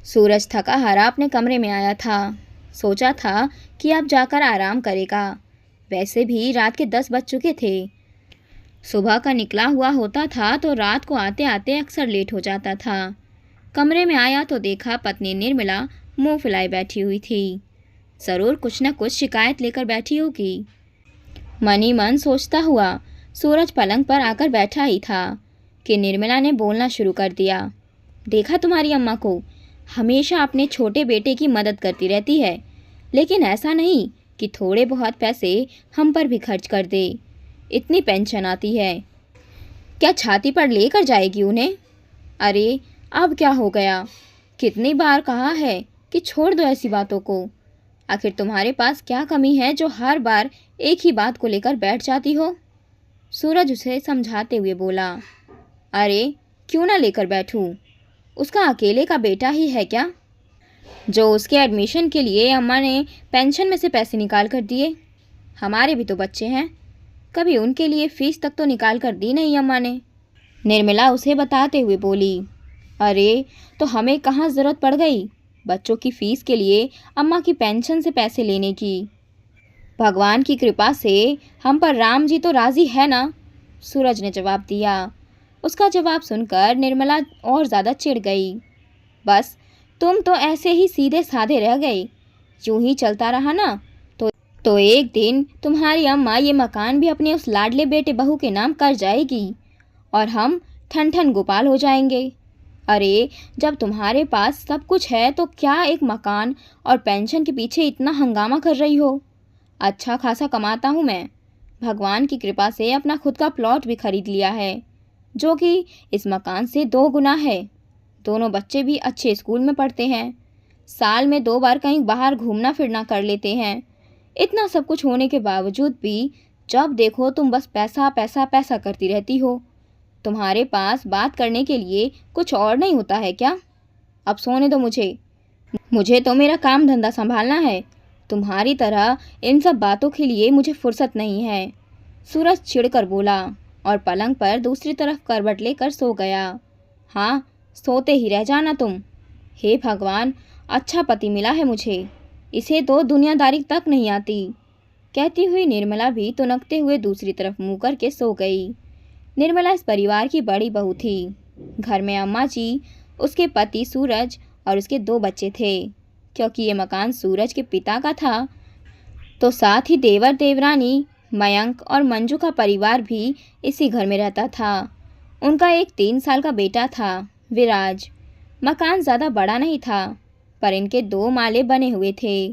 सूरज थका हारा अपने कमरे में आया था। सोचा था कि अब जाकर आराम करेगा। वैसे भी रात के 10 बज चुके थे। सुबह का निकला हुआ होता था तो रात को आते आते अक्सर लेट हो जाता था। कमरे में आया तो देखा पत्नी निर्मला मुंह फुलाए बैठी हुई थी। ज़रूर कुछ न कुछ शिकायत लेकर बैठी होगी। मन ही मन सोचता हुआ सूरज पलंग पर आकर बैठा ही था कि निर्मला ने बोलना शुरू कर दिया। देखा तुम्हारी अम्मा को, हमेशा अपने छोटे बेटे की मदद करती रहती है, लेकिन ऐसा नहीं कि थोड़े बहुत पैसे हम पर भी खर्च कर दे। इतनी पेंशन आती है, क्या छाती पर लेकर जाएगी उन्हें? अरे अब क्या हो गया? कितनी बार कहा है कि छोड़ दो ऐसी बातों को। आखिर तुम्हारे पास क्या कमी है जो हर बार एक ही बात को लेकर बैठ जाती हो? सूरज उसे समझाते हुए बोला। अरे क्यों ना लेकर बैठूं? उसका अकेले का बेटा ही है क्या जो उसके एडमिशन के लिए अम्मा ने पेंशन में से पैसे निकाल कर दिए? हमारे भी तो बच्चे हैं, कभी उनके लिए फीस तक तो निकाल कर दी नहीं अम्मा ने। निर्मला उसे बताते हुए बोली। अरे तो हमें कहाँ ज़रूरत पड़ गई बच्चों की फ़ीस के लिए अम्मा की पेंशन से पैसे लेने की? भगवान की कृपा से हम पर राम जी तो राज़ी है ना, सूरज ने जवाब दिया। उसका जवाब सुनकर निर्मला और ज़्यादा चिढ़ गई। बस तुम तो ऐसे ही सीधे साधे रह गए। यूं ही चलता रहा ना तो एक दिन तुम्हारी अम्मा ये मकान भी अपने उस लाडले बेटे बहू के नाम कर जाएगी और हम ठन ठन गोपाल हो जाएंगे। अरे जब तुम्हारे पास सब कुछ है तो क्या एक मकान और पेंशन के पीछे इतना हंगामा कर रही हो? अच्छा खासा कमाता हूँ मैं। भगवान की कृपा से अपना खुद का प्लॉट भी खरीद लिया है, जो कि इस मकान से 2 गुना है। दोनों बच्चे भी अच्छे स्कूल में पढ़ते हैं। साल में 2 बार कहीं बाहर घूमना फिरना कर लेते हैं। इतना सब कुछ होने के बावजूद भी जब देखो तुम बस पैसा पैसा पैसा करती रहती हो। तुम्हारे पास बात करने के लिए कुछ और नहीं होता है क्या? अब सोने दो मुझे तो मेरा काम धंधा संभालना है। तुम्हारी तरह इन सब बातों के लिए मुझे फुर्सत नहीं है, सूरज चिढ़कर बोला और पलंग पर दूसरी तरफ करवट लेकर सो गया। हाँ, सोते ही रह जाना तुम। हे भगवान, अच्छा पति मिला है मुझे, इसे तो दुनियादारी तक नहीं आती। कहती हुई निर्मला भी तुनकते हुए दूसरी तरफ मुँह करके सो गई। निर्मला इस परिवार की बड़ी बहू थी। घर में अम्मा जी, उसके पति सूरज और उसके 2 बच्चे थे। क्योंकि ये मकान सूरज के पिता का था तो साथ ही देवर देवरानी मयंक और मंजू का परिवार भी इसी घर में रहता था। उनका एक 3 साल का बेटा था, विराज। मकान ज़्यादा बड़ा नहीं था, पर इनके 2 माले बने हुए थे।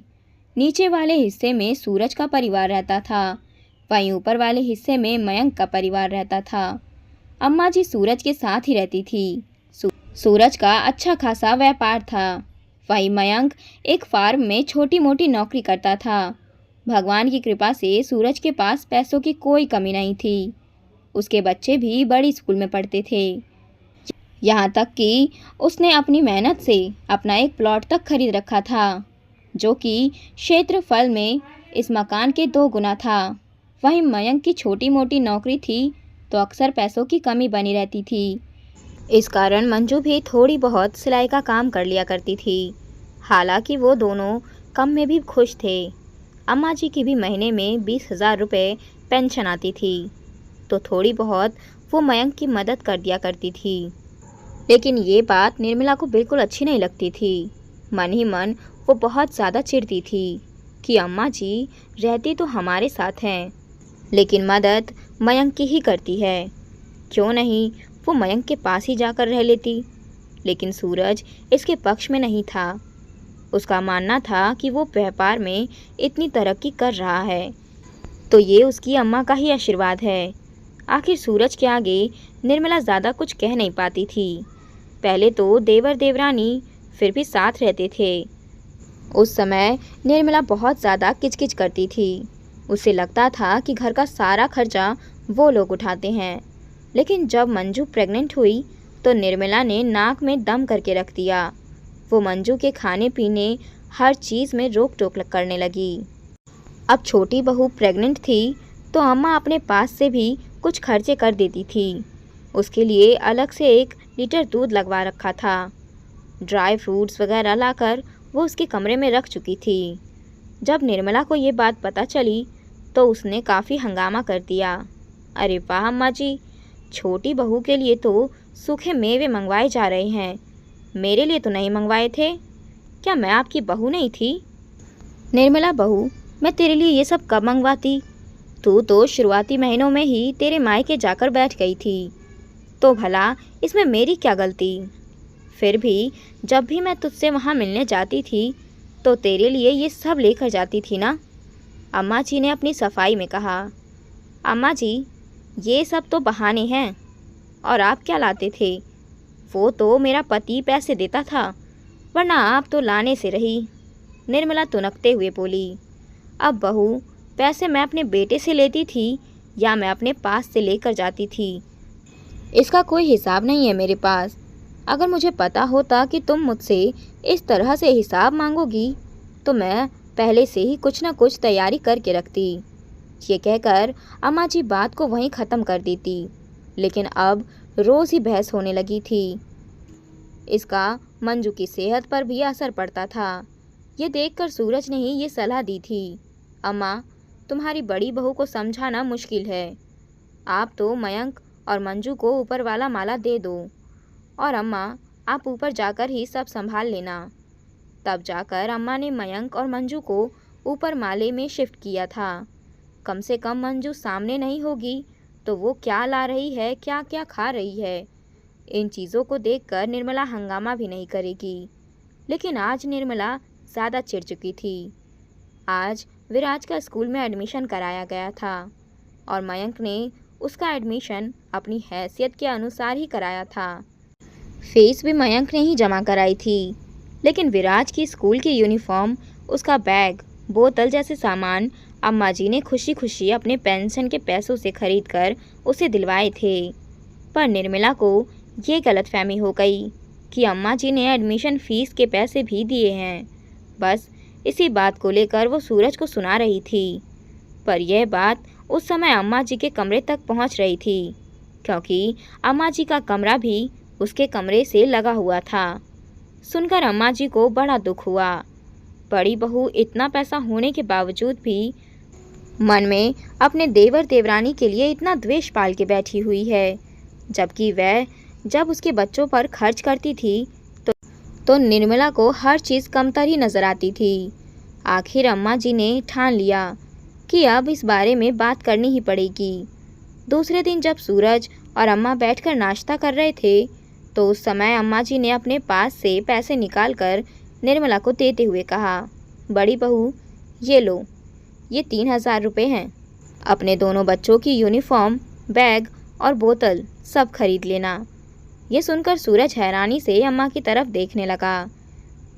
नीचे वाले हिस्से में सूरज का परिवार रहता था, वहीं ऊपर वाले हिस्से में मयंक का परिवार रहता था। अम्मा जी सूरज के साथ ही रहती थी। सूरज का अच्छा खासा व्यापार था, वहीं मयंक एक फार्म में छोटी मोटी नौकरी करता था। भगवान की कृपा से सूरज के पास पैसों की कोई कमी नहीं थी। उसके बच्चे भी बड़ी स्कूल में पढ़ते थे। यहाँ तक कि उसने अपनी मेहनत से अपना एक प्लॉट तक खरीद रखा था, जो कि क्षेत्रफल में इस मकान के 2 गुना था। वहीं मयंक की छोटी मोटी नौकरी थी तो अक्सर पैसों की कमी बनी रहती थी। इस कारण मंजू भी थोड़ी बहुत सिलाई का काम कर लिया करती थी। हालांकि वो दोनों कम में भी खुश थे। अम्मा जी की भी महीने में 20,000 रुपये पेंशन आती थी, तो थोड़ी बहुत वो मयंक की मदद कर दिया करती थी। लेकिन ये बात निर्मला को बिल्कुल अच्छी नहीं लगती थी। मन ही मन वो बहुत ज़्यादा चिढ़ती थी कि अम्मा जी रहती तो हमारे साथ हैं, लेकिन मदद मयंक की ही करती है। क्यों नहीं वो मयंक के पास ही जाकर रह लेती? लेकिन सूरज इसके पक्ष में नहीं था। उसका मानना था कि वो व्यापार में इतनी तरक्की कर रहा है तो ये उसकी अम्मा का ही आशीर्वाद है। आखिर सूरज के आगे निर्मला ज़्यादा कुछ कह नहीं पाती थी। पहले तो देवर देवरानी फिर भी साथ रहते थे। उस समय निर्मला बहुत ज़्यादा किचकिच करती थी। उसे लगता था कि घर का सारा खर्चा वो लोग उठाते हैं। लेकिन जब मंजू प्रेग्नेंट हुई तो निर्मला ने नाक में दम करके रख दिया। वो मंजू के खाने पीने हर चीज़ में रोक टोक करने लगी। अब छोटी बहू प्रेग्नेंट थी तो अम्मा अपने पास से भी कुछ खर्चे कर देती थी। उसके लिए अलग से 1 लीटर दूध लगवा रखा था, ड्राई फ्रूट्स वगैरह लाकर वो उसके कमरे में रख चुकी थी। जब निर्मला को ये बात पता चली तो उसने काफ़ी हंगामा कर दिया। अरे वाह अम्मा जी, छोटी बहू के लिए तो सूखे मेवे मंगवाए जा रहे हैं, मेरे लिए तो नहीं मंगवाए थे। क्या मैं आपकी बहू नहीं थी? निर्मला बहू, मैं तेरे लिए ये सब कब मंगवाती? तू तो शुरुआती महीनों में ही तेरे मायके जाकर बैठ गई थी, तो भला इसमें मेरी क्या गलती? फिर भी जब भी मैं तुझसे वहाँ मिलने जाती थी तो तेरे लिए ये सब लेकर जाती थी ना? अम्मा जी ने अपनी सफाई में कहा। अम्मा जी, ये सब तो बहाने हैं। और आप क्या लाते थे? वो तो मेरा पति पैसे देता था, वरना आप तो लाने से रही। निर्मला तुनकते हुए बोली। अब बहू, पैसे मैं अपने बेटे से लेती थी या मैं अपने पास से लेकर जाती थी, इसका कोई हिसाब नहीं है मेरे पास। अगर मुझे पता होता कि तुम मुझसे इस तरह से हिसाब मांगोगी तो मैं पहले से ही कुछ न कुछ तैयारी करके रखती। ये कहकर अम्मा जी बात को वहीं ख़त्म कर देती, लेकिन अब रोज़ ही बहस होने लगी थी। इसका मंजू की सेहत पर भी असर पड़ता था। ये देखकर सूरज ने ही ये सलाह दी थी। अम्मा, तुम्हारी बड़ी बहू को समझाना मुश्किल है। आप तो मयंक और मंजू को ऊपर वाला माला दे दो, और अम्मा आप ऊपर जाकर ही सब संभाल लेना। तब जाकर अम्मा ने मयंक और मंजू को ऊपर माले में शिफ्ट किया था। कम से कम मंजू सामने नहीं होगी तो वो क्या ला रही है, क्या क्या खा रही है, इन चीज़ों को देखकर निर्मला हंगामा भी नहीं करेगी। लेकिन आज निर्मला ज़्यादा चिढ़ चुकी थी। आज विराज का स्कूल में एडमिशन कराया गया था और मयंक ने उसका एडमिशन अपनी हैसियत के अनुसार ही कराया था। फीस भी मयंक ने ही जमा कराई थी, लेकिन विराज की स्कूल की यूनिफॉर्म, उसका बैग, बोतल जैसे सामान अम्मा जी ने खुशी खुशी अपने पेंशन के पैसों से खरीद कर उसे दिलवाए थे। पर निर्मला को ये गलतफहमी हो गई कि अम्मा जी ने एडमिशन फ़ीस के पैसे भी दिए हैं। बस इसी बात को लेकर वो सूरज को सुना रही थी। पर यह बात उस समय अम्मा जी के कमरे तक पहुंच रही थी, क्योंकि अम्मा जी का कमरा भी उसके कमरे से लगा हुआ था। सुनकर अम्मा जी को बड़ा दुख हुआ। बड़ी बहू इतना पैसा होने के बावजूद भी मन में अपने देवर देवरानी के लिए इतना द्वेष पाल के बैठी हुई है, जबकि वह जब उसके बच्चों पर खर्च करती थी तो निर्मला को हर चीज़ कमतर ही नज़र आती थी। आखिर अम्मा जी ने ठान लिया कि अब इस बारे में बात करनी ही पड़ेगी। दूसरे दिन जब सूरज और अम्मा बैठकर नाश्ता कर रहे थे तो उस समय अम्मा जी ने अपने पास से पैसे निकालकर निर्मला को देते हुए कहा, बड़ी बहू, ये लो, ये 3000 रुपये हैं। अपने दोनों बच्चों की यूनिफॉर्म, बैग और बोतल सब खरीद लेना। ये सुनकर सूरज हैरानी से अम्मा की तरफ देखने लगा।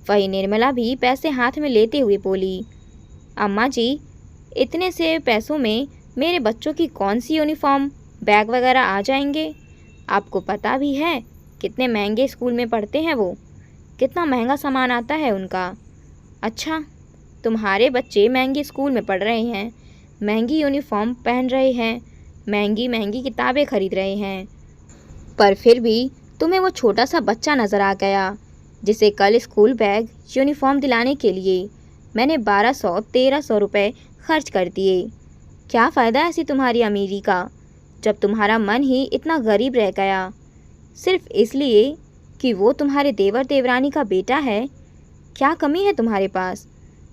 वही निर्मला भी पैसे हाथ में लेते हुए बोली, अम्मा जी, इतने से पैसों में मेरे बच्चों की कौन सी यूनिफॉर्म, बैग वगैरह आ जाएंगे? आपको पता भी है कितने महंगे स्कूल में पढ़ते हैं वो, कितना महंगा सामान आता है उनका। अच्छा, तुम्हारे बच्चे महंगे स्कूल में पढ़ रहे हैं, महंगी यूनिफॉर्म पहन रहे हैं, महंगी महंगी किताबें खरीद रहे हैं, पर फिर भी तुम्हें वो छोटा सा बच्चा नज़र आ गया जिसे कल स्कूल बैग, यूनिफॉर्म दिलाने के लिए मैंने 1200-1300 रुपये खर्च कर दिए। क्या फ़ायदा ऐसी तुम्हारी अमीरी का, जब तुम्हारा मन ही इतना गरीब रह गया, सिर्फ इसलिए कि वो तुम्हारे देवर देवरानी का बेटा है। क्या कमी है तुम्हारे पास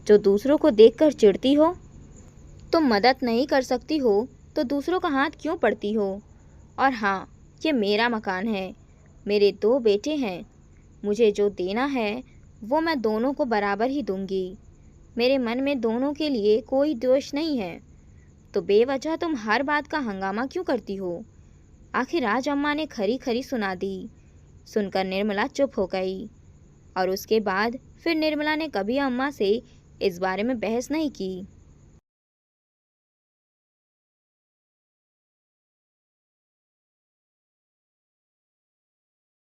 जो दूसरों को देखकर चिढ़ती हो? तुम मदद नहीं कर सकती हो तो दूसरों का हाथ क्यों पड़ती हो? और हाँ, ये मेरा मकान है, मेरे 2 बेटे हैं, मुझे जो देना है वो मैं दोनों को बराबर ही दूंगी। मेरे मन में दोनों के लिए कोई दोष नहीं है, तो बेवजह तुम हर बात का हंगामा क्यों करती हो? आखिर आज अम्मा ने खरी खरी सुना दी। सुनकर निर्मला चुप हो गई और उसके बाद फिर निर्मला ने कभी अम्मा से इस बारे में बहस नहीं की।